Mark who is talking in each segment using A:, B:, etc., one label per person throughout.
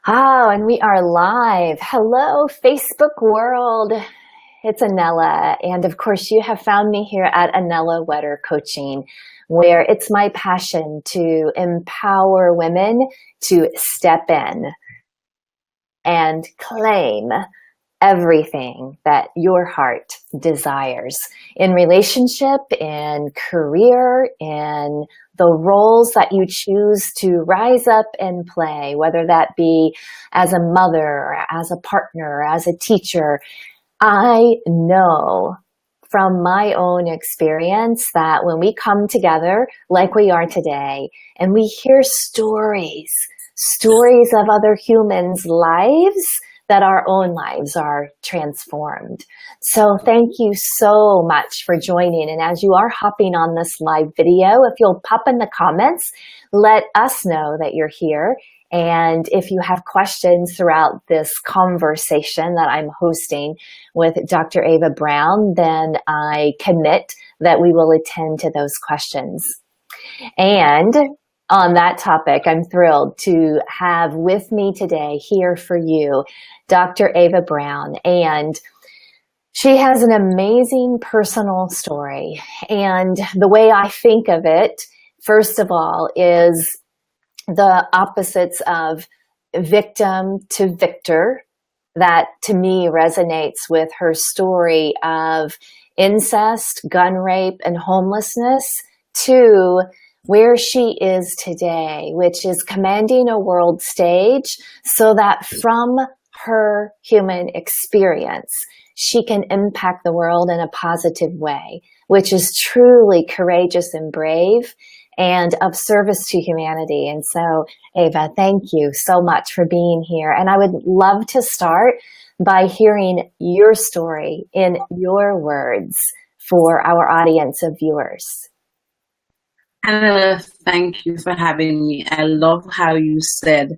A: Oh, and we are live. Hello, Facebook world. It's Anella. And of course, you have found me here at Anella Wetter Coaching, where it's my passion to empower women to step in and claim everything that your heart desires in relationship, in career, in the roles that you choose to rise up and play, whether that be as a mother, or as a partner, or as a teacher. I know from my own experience that when we come together like we are today and we hear stories of other humans' lives, that our own lives are transformed. So thank you so much for joining. And as you are hopping on this live video, if you'll pop in the comments, let us know that you're here. And if you have questions throughout this conversation that I'm hosting with Dr. Ava Brown, then I commit that we will attend to those questions. And on that topic, I'm thrilled to have with me today here for you, Dr. Ava Brown. And she has an amazing personal story. And the way I think of it, first of all, is the opposites of victim to victor. That to me resonates with her story of incest, gun rape, and homelessness, to where she is today, which is commanding a world stage so that from her human experience, she can impact the world in a positive way, which is truly courageous and brave and of service to humanity. And so, Ava, thank you so much for being here. And I would love to start by hearing your story in your words for our audience of viewers.
B: Anna, thank you for having me. I love how you said,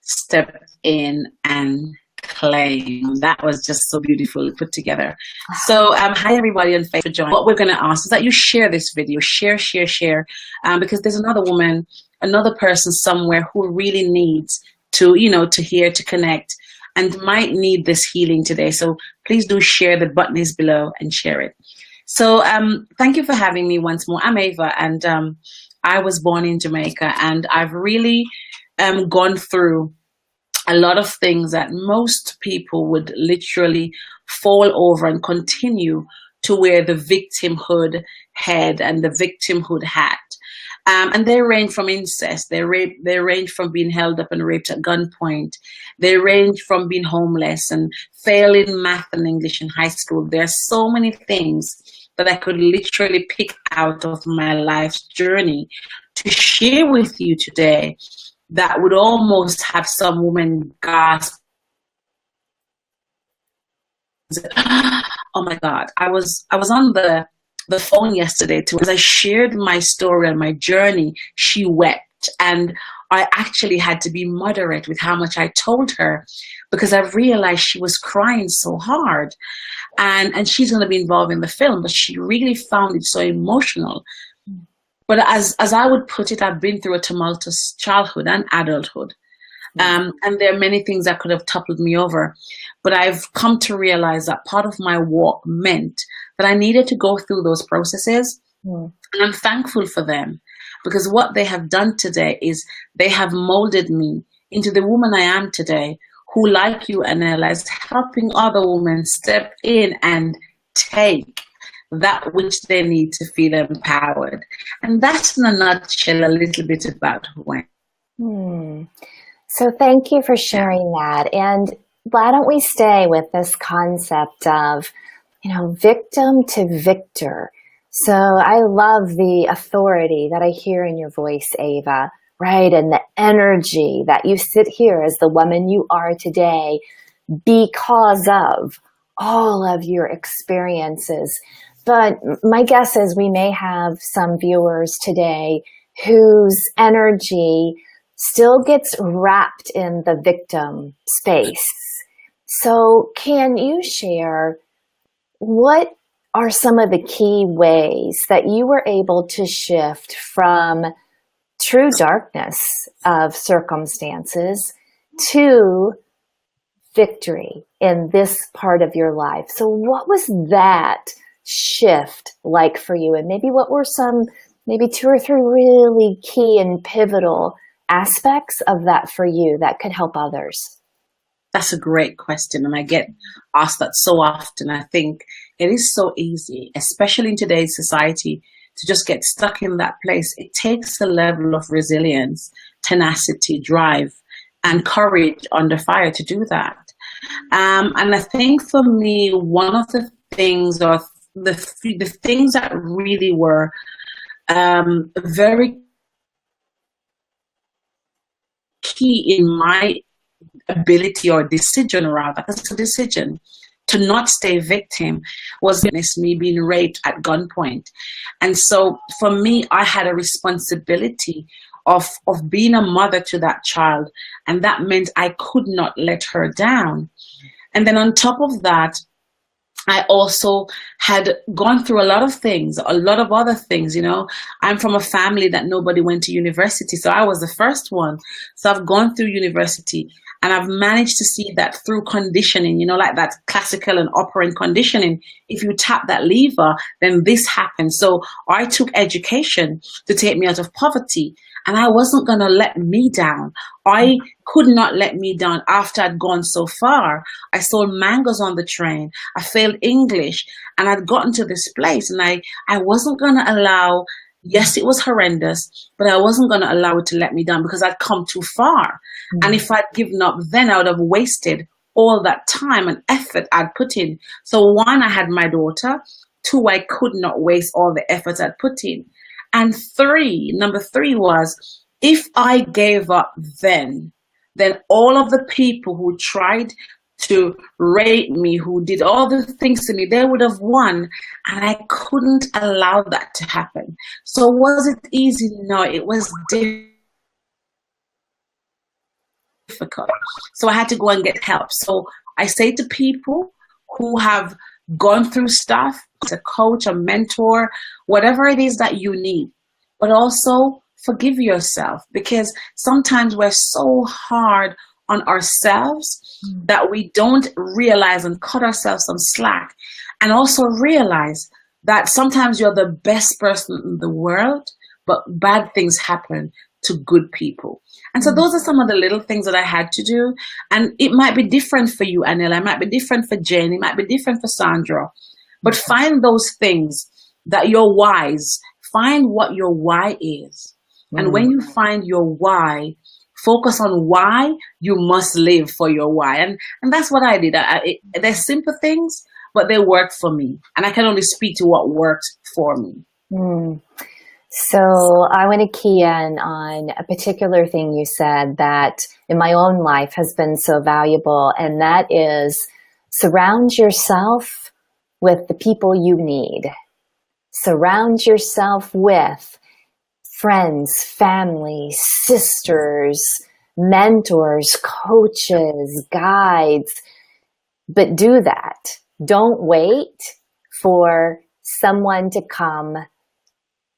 B: step in and claim. That was just so beautifully put together. So hi everybody on Facebook for joining. What we're going to ask is that you share this video, share, because there's another woman, another person somewhere who really needs to, to hear, to connect, and might need this healing today. So please do share. The button is below and share it. So thank you for having me once more. I'm Ava, and I was born in Jamaica, and I've really gone through a lot of things that most people would literally fall over and continue to wear the victimhood head and the victimhood hat. And they range from incest, they range from being held up and raped at gunpoint, they range from being homeless and failing math and English in high school. There are so many things that I could literally pick out of my life's journey to share with you today that would almost have some women gasp. Oh my God, I was on the phone yesterday too. As I shared my story and my journey, she wept, and I actually had to be moderate with how much I told her, because I realized she was crying so hard, and she's going to be involved in the film, but she really found it so emotional. But as I would put it, I've been through a tumultuous childhood and adulthood. And there are many things that could have toppled me over. But I've come to realize that part of my walk meant that I needed to go through those processes. And I'm thankful for them, because what they have done today is they have molded me into the woman I am today, who, like you, Anella, is helping other women step in and take that which they need to feel empowered. And that's in a nutshell a little bit about who I am.
A: So thank you for sharing that. And why don't we stay with this concept of, victim to victor. So I love the authority that I hear in your voice, Ava, right? And the energy that you sit here as the woman you are today because of all of your experiences. But my guess is we may have some viewers today whose energy still gets wrapped in the victim space. So can you share what are some of the key ways that you were able to shift from true darkness of circumstances to victory in this part of your life. So what was that shift like for you? And maybe what were some, maybe 2 or 3 really key and pivotal aspects of that for you that could help others?
B: That's a great question, and I get asked that so often. I think it is so easy, especially in today's society, to just get stuck in that place. It takes a level of resilience, tenacity, drive, and courage under fire to do that. And I think for me, one of the things, or the things that really were very key in my ability, or decision rather, that's a decision, to not stay victim, was me being raped at gunpoint. And so for me, I had a responsibility of being a mother to that child, and that meant I could not let her down. And then on top of that, I also had gone through a lot of things, a lot of other things, you know. I'm from a family that nobody went to university, so I was the first one. So I've gone through university, and I've managed to see that through conditioning, you know, like that classical and operant conditioning. If you tap that lever, then this happens. So I took education to take me out of poverty, and I wasn't going to let me down. I could not let me down after I'd gone so far. I sold mangoes on the train. I failed English, and I'd gotten to this place, and I wasn't going to allow, yes, it was horrendous, but I wasn't going to allow it to let me down, because I'd come too far. And if I'd given up then, I would have wasted all that time and effort I'd put in. So 1, I had my daughter. 2, I could not waste all the effort I'd put in. And 3, number 3 was, if I gave up then all of the people who tried to rape me, who did all the things to me, they would have won, and I couldn't allow that to happen. So was it easy? No, it was difficult. So I had to go and get help. So I say to people who have gone through stuff, a coach, a mentor, whatever it is that you need, but also forgive yourself, because sometimes we're so hard on ourselves that we don't realize and cut ourselves some slack. And also realize that sometimes you're the best person in the world, but bad things happen to good people. And so those are some of the little things that I had to do. And it might be different for you, Anila. It might be different for Jane. It might be different for Sandra. But find those things that your whys. Find what your why is. And when you find your why, focus on why you must live for your why. And that's what I did. They're simple things, but they work for me. And I can only speak to what works for me.
A: So I want to key in on a particular thing you said that in my own life has been so valuable, and that is surround yourself with the people you need. Surround yourself with friends, family, sisters, mentors, coaches, guides, but do that. Don't wait for someone to come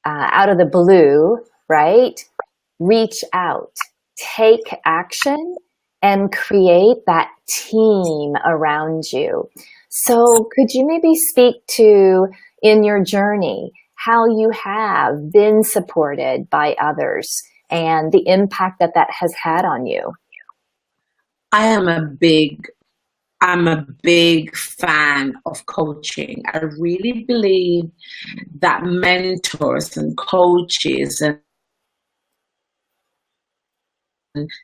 A: out of the blue, right? Reach out, take action, and create that team around you. So could you maybe speak to, in your journey, how you have been supported by others and the impact that that has had on you?
B: I'm a big fan of coaching. I really believe that mentors and coaches and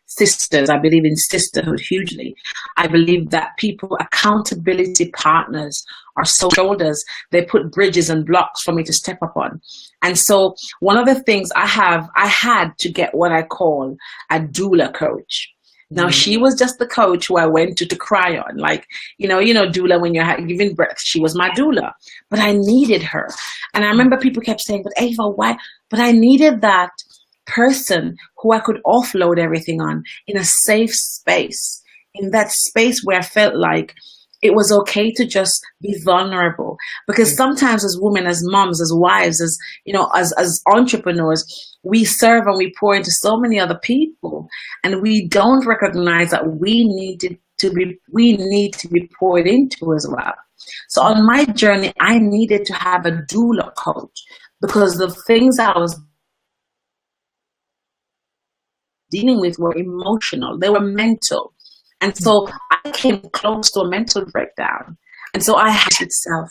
B: sisters, I believe in sisterhood hugely. I believe that people, accountability partners, are so shoulders. They put bridges and blocks for me to step up on. And so one of the things I had to get what I call a doula coach. Now, she was just the coach who I went to cry on. Like, you know, doula, when you're giving birth, she was my doula. But I needed her. And I remember people kept saying, but Ava, why? But I needed that person who I could offload everything on in a safe space, in that space where I felt like it was okay to just be vulnerable, because sometimes as women, as moms, as wives, as as entrepreneurs, we serve and we pour into so many other people, and we don't recognize that we need to be poured into as well. So on my journey, I needed to have a doula coach, because the things I was dealing with were emotional, they were mental. And so I came close to a mental breakdown. And so I had itself.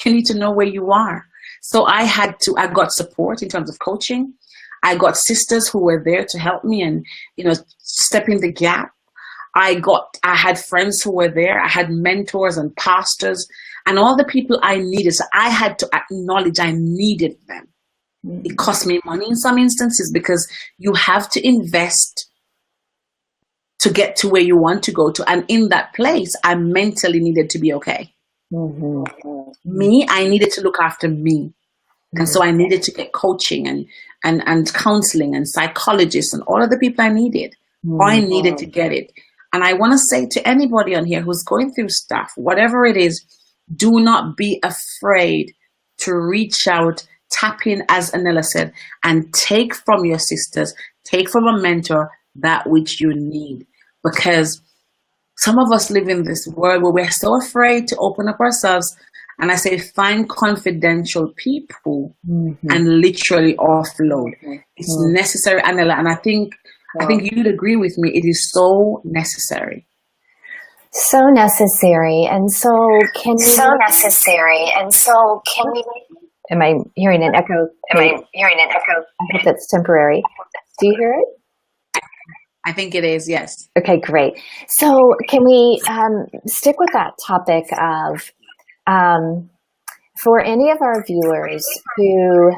B: You need to know where you are. So I got support in terms of coaching. I got sisters who were there to help me and, step in the gap. I had friends who were there. I had mentors and pastors and all the people I needed. So I had to acknowledge I needed them. It cost me money in some instances, because you have to invest to get to where you want to go to. And in that place, I mentally needed to be okay. I needed to look after me. And so I needed to get coaching and counseling and psychologists and all of the people I needed. I needed to get it. And I want to say to anybody on here who's going through stuff, whatever it is, do not be afraid to reach out, tap in, as Anela said, and take from your sisters, take from a mentor that which you need. Because some of us live in this world where we're so afraid to open up ourselves. And I say, find confidential people and literally offload. It's necessary, Anela. And I think you'd agree with me. It is so necessary.
A: So necessary. And so can we...
C: So necessary. And so can we...
A: Am I hearing an echo? I hope that's temporary. Do you hear it?
B: I think it is, yes.
A: Okay, great. So can we stick with that topic of, for any of our viewers who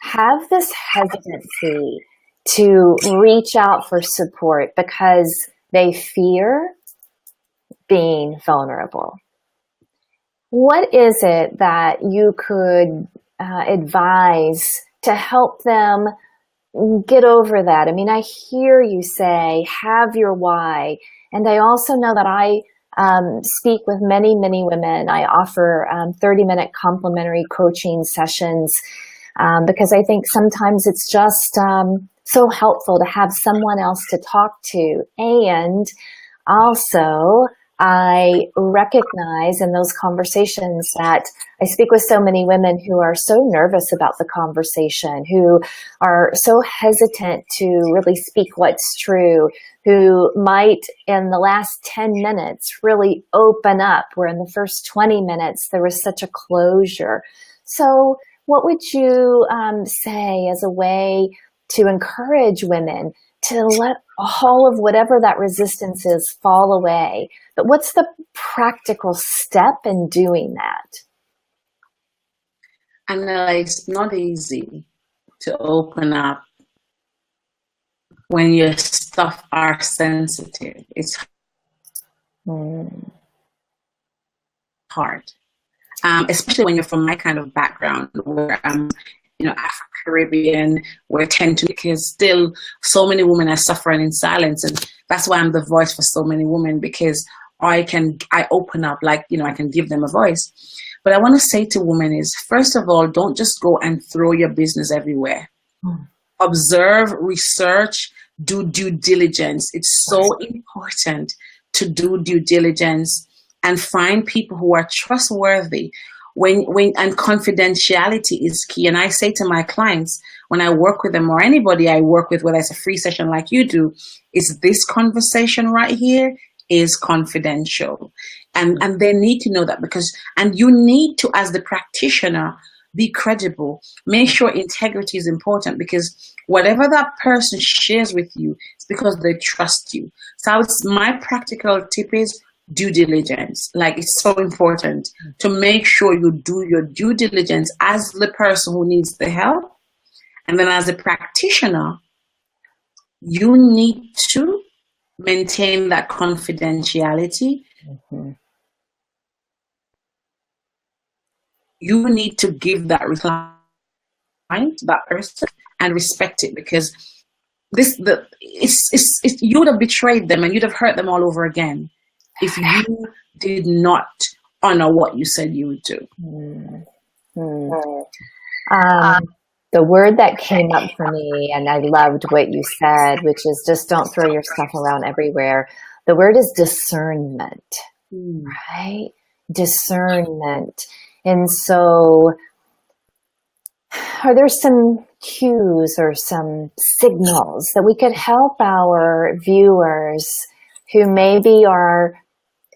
A: have this hesitancy to reach out for support because they fear being vulnerable, what is it that you could advise to help them get over that? I mean, I hear you say, have your why. And I also know that I speak with many, many women. I offer 30-minute complimentary coaching sessions because I think sometimes it's just so helpful to have someone else to talk to. And also, I recognize in those conversations that I speak with so many women who are so nervous about the conversation, who are so hesitant to really speak what's true, who might in the last 10 minutes really open up, where in the first 20 minutes there was such a closure. So what would you say as a way to encourage women to let all of whatever that resistance is fall away? But what's the practical step in doing that?
B: And it's not easy to open up when your stuff are sensitive. It's hard, especially when you're from my kind of background, where I'm, Afro-Caribbean, where because still so many women are suffering in silence, and that's why I'm the voice for so many women, because I open up, I can give them a voice. But I want to say to women is, first of all, don't just go and throw your business everywhere. Observe, research, do due diligence. It's so important to do due diligence and find people who are trustworthy. And confidentiality is key. And I say to my clients, when I work with them, or anybody I work with, whether it's a free session like you do, is this conversation right here is confidential. And they need to know that, and you need to, as the practitioner, be credible. Make sure integrity is important, because whatever that person shares with you, it's because they trust you. So my practical tip is due diligence. It's so important to make sure you do your due diligence as the person who needs the help. And then as a practitioner, you need to maintain that confidentiality. You need to give that reply to that person and respect it, because you would have betrayed them and you'd have hurt them all over again. if you did not honor what you said you would do?
A: The word that came up for me, and I loved what you said, which is just don't throw your stuff around everywhere. The word is discernment, right? Discernment. And so are there some cues or some signals that we could help our viewers who maybe are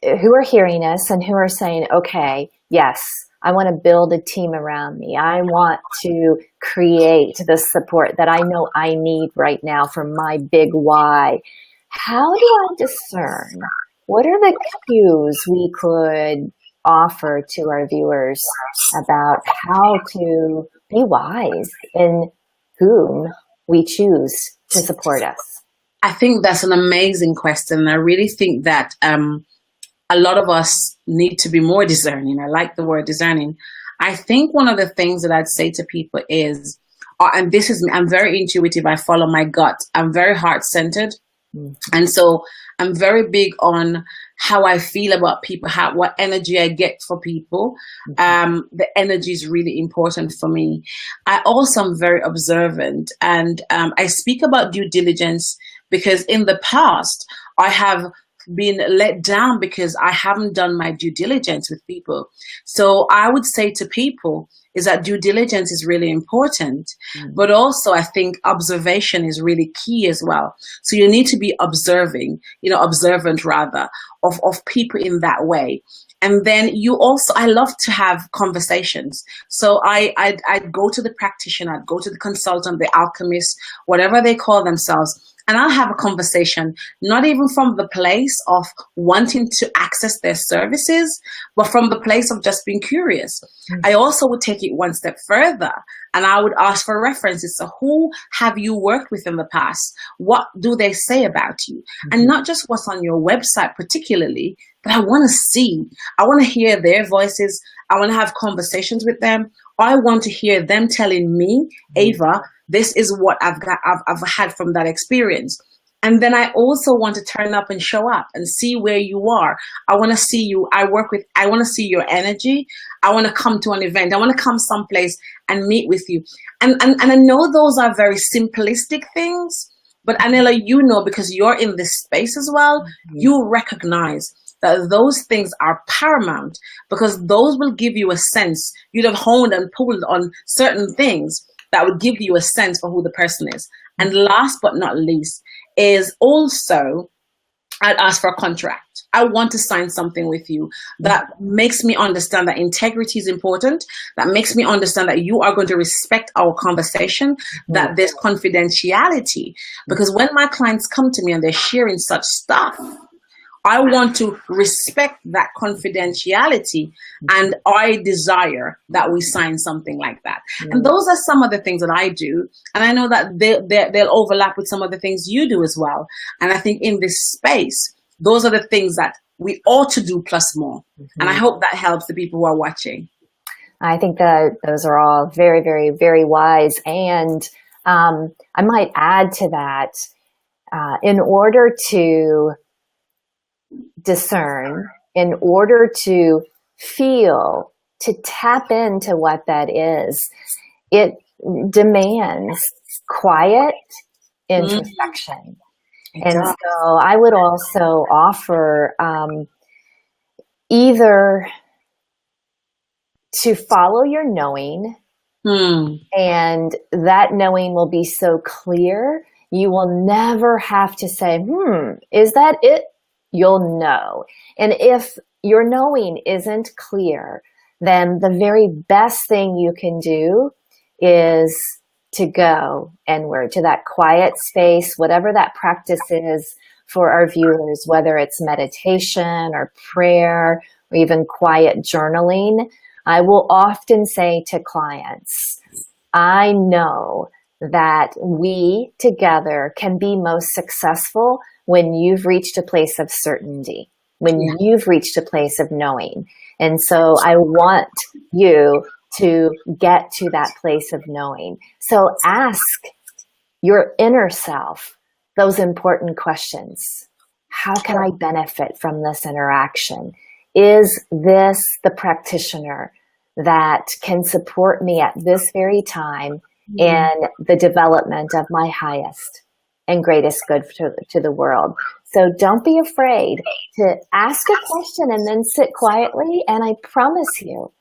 A: hearing us and who are saying, okay, yes, I want to build a team around me. I want to create the support that I know I need right now for my big why. How do I discern? What are the cues we could offer to our viewers about how to be wise in whom we choose to support us?
B: I think that's an amazing question. I really think that a lot of us need to be more discerning. I like the word discerning. I think one of the things that I'd say to people is, and this is, I'm very intuitive. I follow my gut. I'm very heart-centered. And so I'm very big on how I feel about people, what energy I get for people. The energy is really important for me. I also am very observant, and I speak about due diligence because in the past I have been let down because I haven't done my due diligence with people. So I would say to people is that due diligence is really important, but also I think observation is really key as well. So you need to be observant rather of people in that way. And then you also, I love to have conversations. So I'd go to the practitioner, I'd go to the consultant, the alchemist, whatever they call themselves, and I'll have a conversation, not even from the place of wanting to access their services, but from the place of just being curious. I also would take it one step further, and I would ask for references. So who have you worked with in the past? What do they say about you? And not just what's on your website particularly, but I want to see. I want to hear their voices. I want to have conversations with them. I want to hear them telling me, Ava, this is what I've had from that experience. And then I also want to turn up and show up and see where you are. I want to see you. I want to see your energy. I want to come to an event. I want to come someplace and meet with you. And I know those are very simplistic things, but Anela, because you're in this space as well, you recognize that those things are paramount because those will give you a sense. You'd have honed and pulled on certain things that would give you a sense for who the person is. And last but not least is also, I'd ask for a contract. I want to sign something with you that makes me understand that integrity is important, that makes me understand that you are going to respect our conversation, that there's confidentiality. Because when my clients come to me and they're sharing such stuff, I want to respect that confidentiality, and I desire that we sign something like that. And those are some of the things that I do, and I know that they'll overlap with some of the things you do as well. And I think in this space, those are the things that we ought to do plus more. And I hope that helps the people who are watching.
A: I think that those are all very, very, very wise. And I might add to that, in order to discern, in order to feel, to tap into what that is, it demands quiet introspection. And so I would also offer either to follow your knowing, and that knowing will be so clear, you will never have to say, is that it? You'll know. And if your knowing isn't clear, then the very best thing you can do is to go inward to that quiet space, whatever that practice is for our viewers, whether it's meditation or prayer or even quiet journaling. I will often say to clients, I know that we together can be most successful when you've reached a place of certainty, when you've reached a place of knowing. And so I want you to get to that place of knowing. So ask your inner self those important questions. How can I benefit from this interaction? Is this the practitioner that can support me at this very time in the development of my highest and greatest good to the world? So don't be afraid to ask a question and then sit quietly, and I promise you,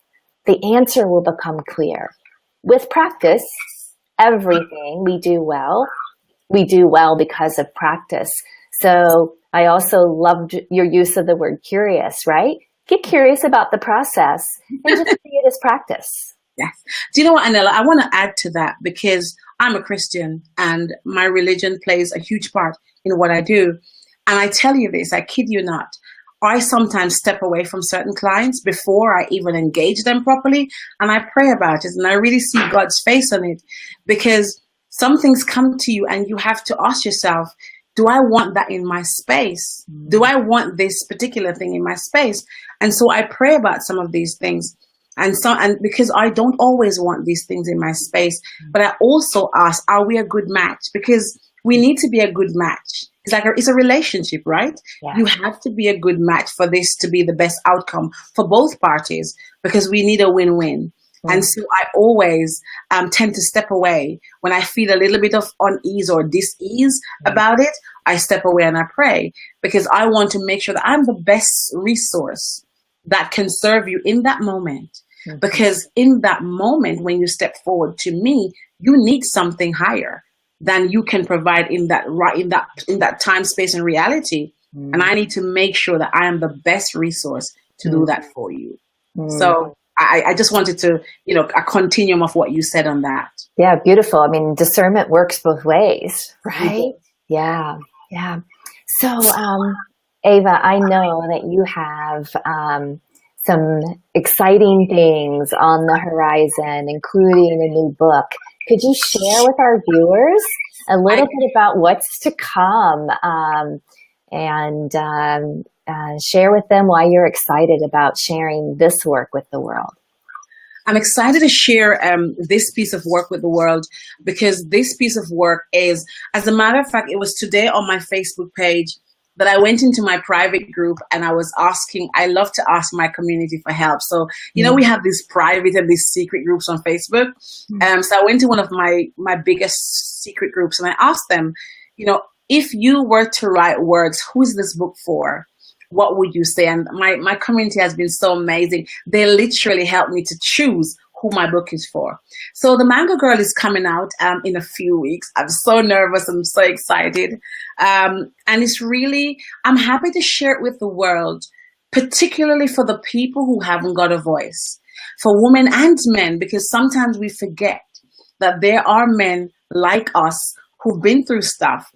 A: the answer will become clear. With practice, everything we do well because of practice. So I also loved your use of the word curious, right? Get curious about the process and just see it as practice.
B: Yes. Do you know what, Anela? I want to add to that because I'm a Christian and my religion plays a huge part in what I do. And I tell you this, I kid you not, I sometimes step away from certain clients before I even engage them properly. And I pray about it and I really see God's face on it, because some things come to you and you have to ask yourself, do I want that in my space? Do I want this particular thing in my space? And so I pray about some of these things. And because I don't always want these things in my space, but I also ask, are we a good match? Because we need to be a good match. It's a relationship, right? Yeah. You have to be a good match for this to be the best outcome for both parties, because we need a win-win. Mm. And so I always tend to step away when I feel a little bit of unease or dis-ease about it. I step away and I pray, because I want to make sure that I'm the best resource that can serve you in that moment. Mm-hmm. Because in that moment, when you step forward to me, you need something higher than you can provide in that time, space, and reality. Mm. And I need to make sure that I am the best resource to do that for you. So I just wanted to, a continuum of what you said on that.
A: Yeah, beautiful. I mean, discernment works both ways, right? Mm-hmm. Yeah. So, Ava, I know that you have some exciting things on the horizon, including a new book. Could you share with our viewers a little bit about what's to come, and share with them why you're excited about sharing this work with the world?
B: I'm excited to share this piece of work with the world, because this piece of work is, as a matter of fact, it was today on my Facebook page that I went into my private group and I was asking, I love to ask my community for help. So, we have these private and these secret groups on Facebook. So I went to one of my biggest secret groups and I asked them, if you were to write words, who is this book for? What would you say? And my community has been so amazing. They literally helped me to choose who my book is for. So The Mango Girl is coming out in a few weeks. I'm so nervous. I'm so excited. And it's really, I'm happy to share it with the world, particularly for the people who haven't got a voice, for women and men, because sometimes we forget that there are men like us who've been through stuff,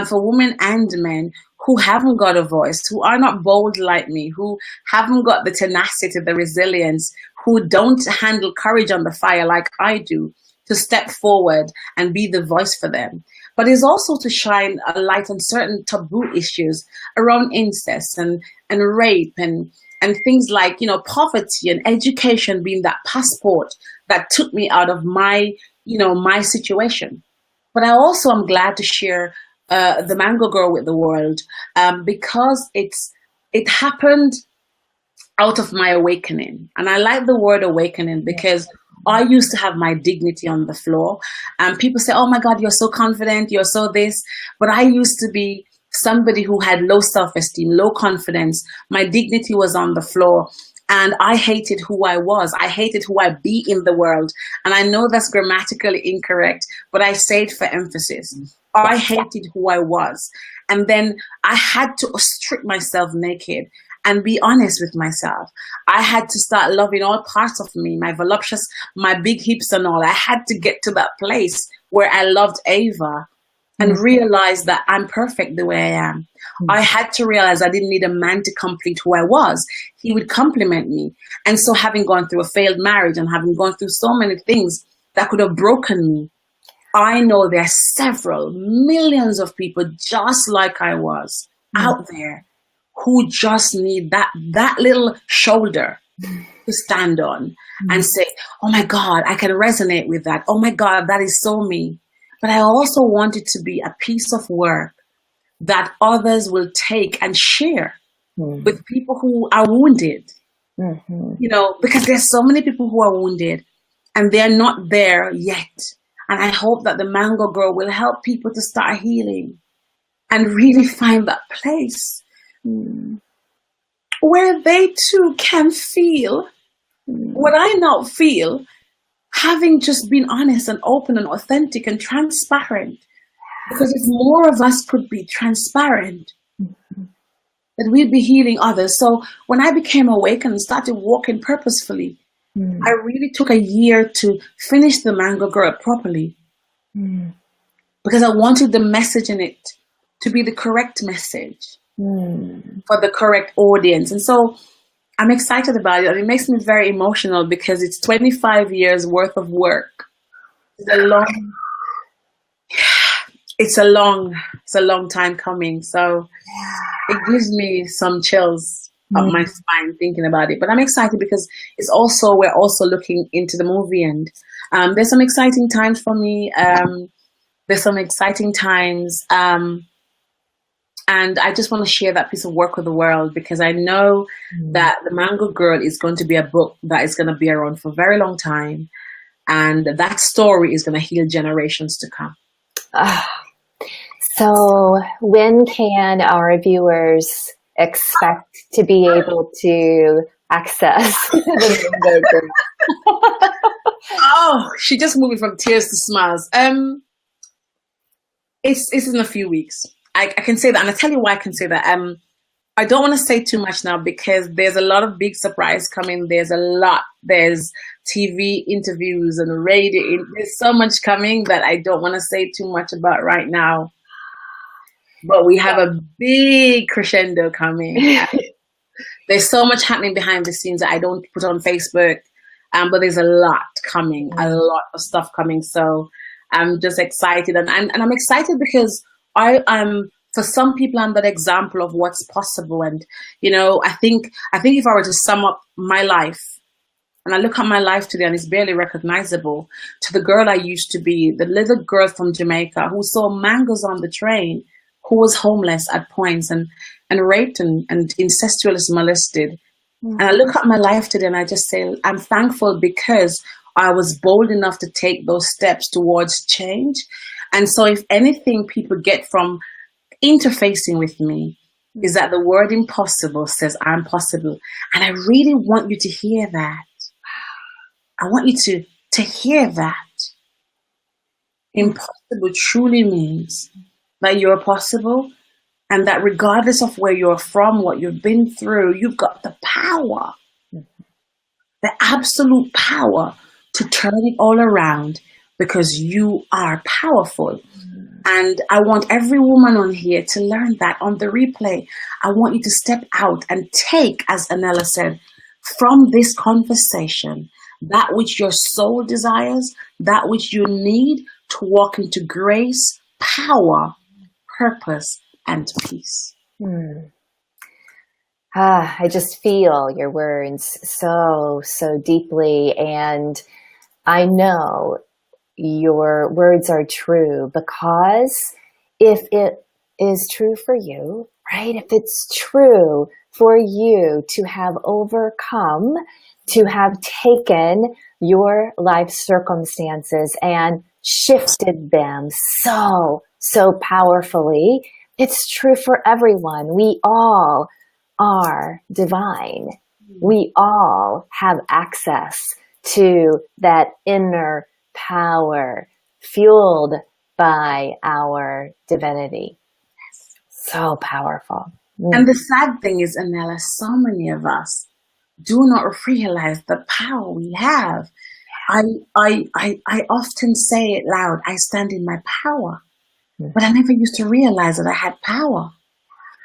B: for women and men who haven't got a voice, who are not bold like me, who haven't got the tenacity, the resilience, who don't handle courage on the fire like I do, to step forward and be the voice for them. But it's also to shine a light on certain taboo issues around incest and rape and things like, poverty and education being that passport that took me out of my situation. But I also am glad to share The Mango Girl with the world, because it happened out of my awakening. And I like the word awakening because I used to have my dignity on the floor. And people say, oh my God, you're so confident, you're so this. But I used to be somebody who had low self-esteem, low confidence. My dignity was on the floor. And I hated who I was. I hated who I be in the world. And I know that's grammatically incorrect, but I say it for emphasis. I hated who I was. And then I had to strip myself naked and be honest with myself. I had to start loving all parts of me, my voluptuous, my big hips and all. I had to get to that place where I loved Ava and realize that I'm perfect the way I am. I had to realize I didn't need a man to complete who I was. He would compliment me. And so having gone through a failed marriage and having gone through so many things that could have broken me, I know there are several millions of people just like I was out there who just need that little shoulder to stand on and say, oh my God, I can resonate with that. Oh my God, that is so me. But I also want it to be a piece of work that others will take and share
A: Mm.
B: with people who are wounded.
A: Mhm.
B: You know, because there's so many people who are wounded and they're not there yet. And I hope that the Mango Girl will help people to start healing and really find that place where they too can feel what I now feel, having just been honest and open and authentic and transparent. Because if more of us could be transparent, then we'd be healing others. So when I became awakened and started walking purposefully, I really took a year to finish the Mango Girl properly because I wanted the message in it to be the correct message for the correct audience. And so I'm excited about it. And it makes me very emotional because it's 25 years worth of work. It's a long time coming. So it gives me some chills up my spine thinking about it. But I'm excited because we're also looking into the movie, and there's some exciting times for me. There's some exciting times. And I just want to share that piece of work with the world because I know that The Mango Girl is going to be a book that is going to be around for a very long time. And that story is going to heal generations to come.
A: So when can our viewers expect to be able to access the Mango Girl?
B: Oh, she just moved from tears to smiles. It's in a few weeks. I can say that, and I'll tell you why I can say that. I don't want to say too much now because there's a lot of big surprise coming. There's TV interviews and radio. There's so much coming that I don't want to say too much about right now. But we have a big crescendo coming. There's so much happening behind the scenes that I don't put on Facebook. But there's a lot coming, a lot of stuff coming. So I'm just excited. And I'm excited because for some people, I'm that example of what's possible. And, you know, I think if I were to sum up my life, and I look at my life today and it's barely recognizable to the girl I used to be, the little girl from Jamaica who saw mangoes on the train, who was homeless at points and raped and incestuously molested. And I look at my life today and I just say, I'm thankful because I was bold enough to take those steps towards change. And so if anything people get from interfacing with me is that the word impossible says I'm possible. And I really want you to hear that. I want you to hear that. Impossible truly means that you're possible, and that regardless of where you're from, what you've been through, you've got the power, the absolute power to turn it all around because you are powerful. And I want every woman on here to learn that on the replay. I want you to step out and take, as Anela said, from this conversation, that which your soul desires, that which you need to walk into grace, power, purpose, and peace.
A: I just feel your words so deeply, and I know your words are true because if it is true for you, right? If it's true for you to have overcome, to have taken your life circumstances and shifted them so powerfully, it's true for everyone. We all are divine. We all have access to that inner power fueled by our divinity. So powerful.
B: And the sad thing is, Anela, so many of us do not realize the power we have. I often say it loud, I stand in my power. But I never used to realize that I had power.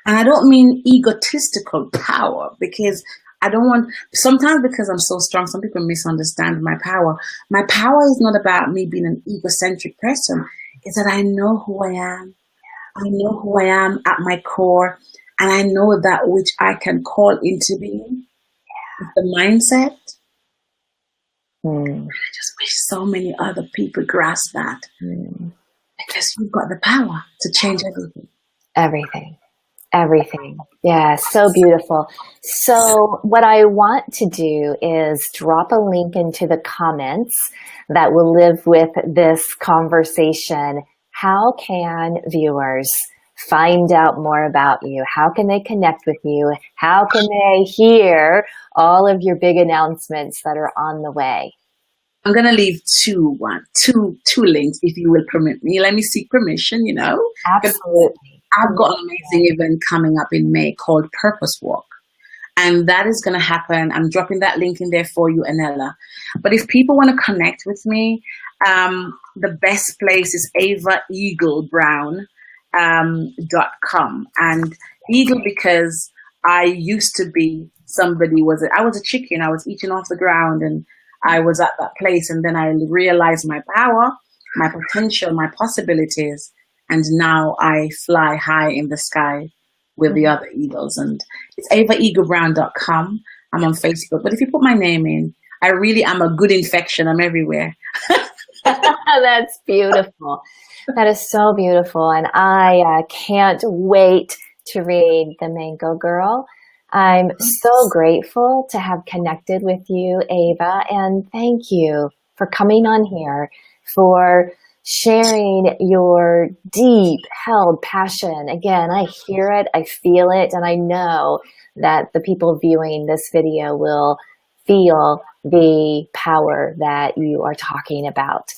B: And I don't mean egotistical power, because I don't want, sometimes because I'm so strong, some people misunderstand my power. My power is not about me being an egocentric person. It's that I know who I am. I know who I am at my core. And I know that which I can call into being. With the mindset. I just wish so many other people grasp that. Because you've got the power to change everything.
A: Everything. Everything. Yeah, so beautiful. So what I want to do is drop a link into the comments that will live with this conversation. How can viewers find out more about you? How can they connect with you? How can they hear all of your big announcements that are on the way?
B: I'm gonna leave two links if you will permit me. Let me seek permission,
A: Absolutely.
B: I've got an amazing event coming up in May called Purpose Walk. And that is going to happen. I'm dropping that link in there for you, Anela. But if people want to connect with me, the best place is Ava Eagle Brown .com. And Eagle because I used to be I was a chicken. I was eating off the ground and I was at that place. And then I realized my power, my potential, my possibilities. And now I fly high in the sky with the other eagles. And it's avaeaglebrown.com. I'm on Facebook. But if you put my name in, I really am a good infection. I'm everywhere.
A: That's beautiful. That is so beautiful. And I can't wait to read The Mango Girl. I'm so grateful to have connected with you, Ava. And thank you for coming on here, for sharing your deep held passion. Again, I hear it, I feel it, and I know that the people viewing this video will feel the power that you are talking about.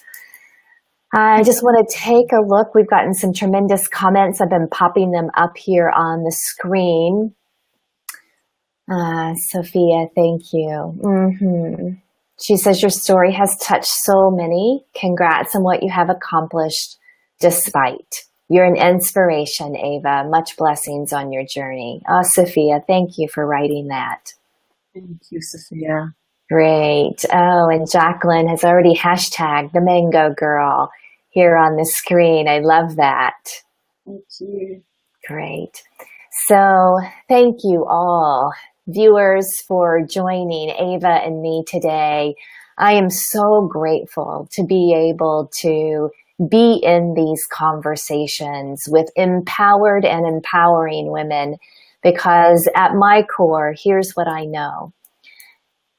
A: I just want to take a look. We've gotten some tremendous comments. I've been popping them up here on the screen. Sophia, thank you. She says, your story has touched so many. Congrats on what you have accomplished despite. You're an inspiration, Ava. Much blessings on your journey. Oh, Sophia, thank you for writing that.
B: Thank you, Sophia.
A: Great. Oh, and Jacqueline has already hashtagged the Mango Girl here on the screen. I love that.
B: Thank you.
A: Great. So thank you all, viewers, for joining Ava and me today. I am so grateful to be able to be in these conversations with empowered and empowering women, because at my core, here's what I know.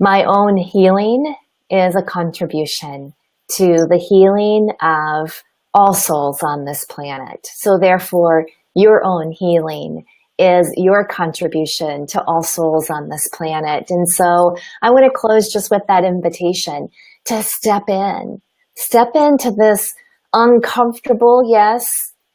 A: My own healing is a contribution to the healing of all souls on this planet. So therefore, your own healing is your contribution to all souls on this planet. And so I want to close just with that invitation to step into this uncomfortable, yes,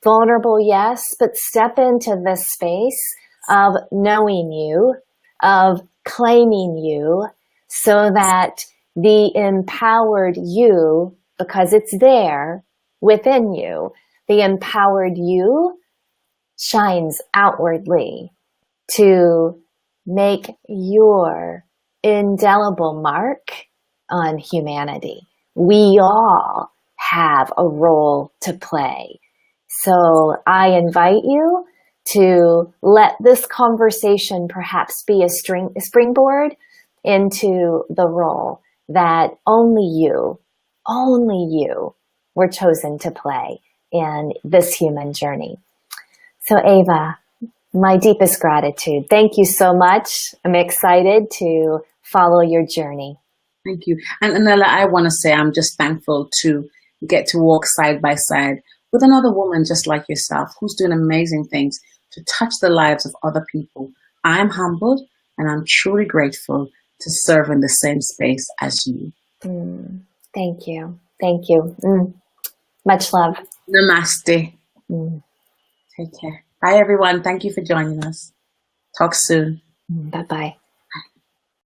A: vulnerable, yes, but step into this space of knowing you, of claiming you, so that the empowered you, because it's there within you, the empowered you shines outwardly to make your indelible mark on humanity. We all have a role to play. So I invite you to let this conversation perhaps be a springboard into the role that only you were chosen to play in this human journey. So Ava, my deepest gratitude. Thank you so much. I'm excited to follow your journey.
B: Thank you. And Anela, I want to say I'm just thankful to get to walk side by side with another woman just like yourself, who's doing amazing things to touch the lives of other people. I'm humbled and I'm truly grateful to serve in the same space as you.
A: Thank you. Thank you. Much love.
B: Namaste. Take care. Bye, everyone. Thank you for joining us. Talk soon.
A: Bye-bye.